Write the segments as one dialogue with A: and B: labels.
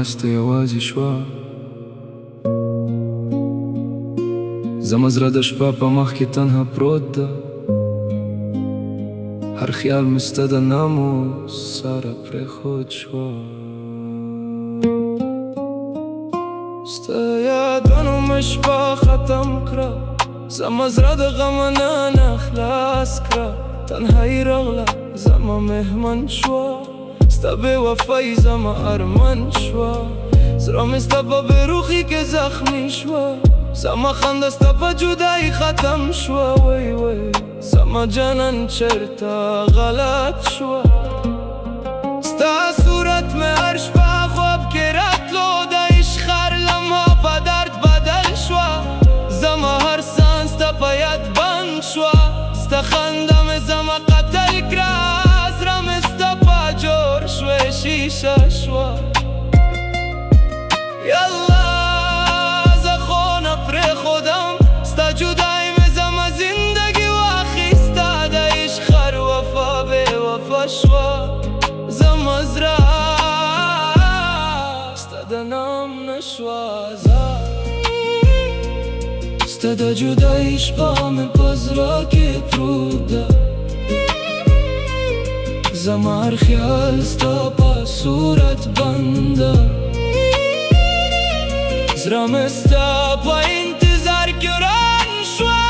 A: واسطه یوازې شوه زما زړه د شپه په مخ کې تنها پروت ده هر خیال مې ستا د ناموس سره پرېښود شوه ستا یادونو مې شپه ختم کړه زما زړه د غمه نه خلاص کړه تنهایي راغله زما مهمن شوه ستا بې وفایي زما ارمان شوه زړه مې ستا په بېروخي کې زخمي شوه زما خنده ستا په جدایي ختم شوه وای وای زما جانان چرته غلط شوه ستا صورت مې هر شپه خواب کې راتلو د عشق هر لمحه په درد بدل شوه زما هر سانس ستا په یاد بند شوه ستا خنده مې زما قتل کړه زړه مې ستا په جوړ شوې شیشه شوه یالله زه خو نه پرېښودم ستا جدایي مې زما زندګي واخیسته د عشق هر وفا بې وفا شوه زما زړه ستا د نام نه شوه ازاد ستا د جدایي شپه مې په زړه کې پروت ده زما هر خیال ستا په صورت بند ده زړه مې ستا په انتظار کې وران شوه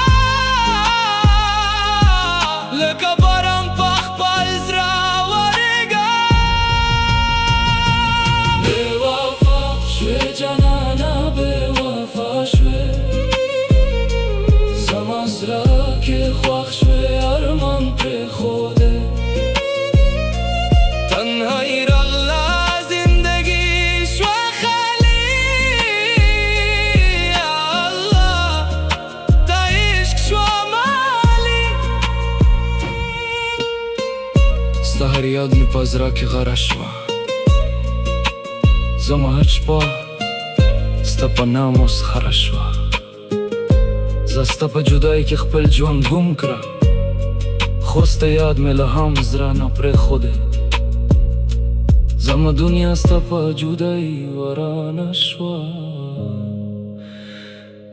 A: لکه باران په خپل زړه ورېږه بې وفا شوې جانانه بې وفا شوې زما زړه کې خوښ شوې ارمان پرېښودې تنهایي راغله زندګي شوه خالي یا الله تا عشق شوه مالي ستا هر یاد مې په زړه کې غره شوه زما هر شپه ستا په ناموس خره شوه زه ستا په جدایي کې خپل ژوند ګم کړه خو ستا یاد مې لا هم زړه نه پرېښودی زما دنیا ستا په جدایي ورانه شوه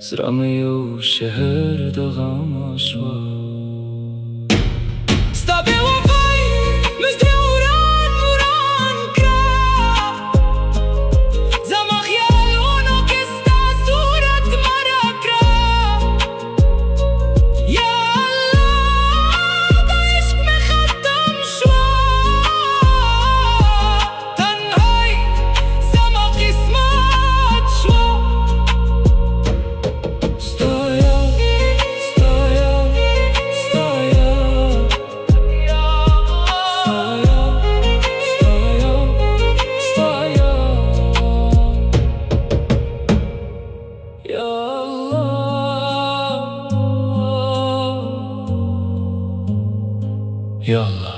A: زړه مې یو شهر د غمه شوه ستا بې وفایي مې زړه وران کړه زما خیالونو کې ستا صورت مړه کړه یا الله د عشق مې ختم شوه تنهایي زما قسمت شوه ستا یاد ستا یاد ستا یاد ستا یاد ستا یاد یا الله یا الله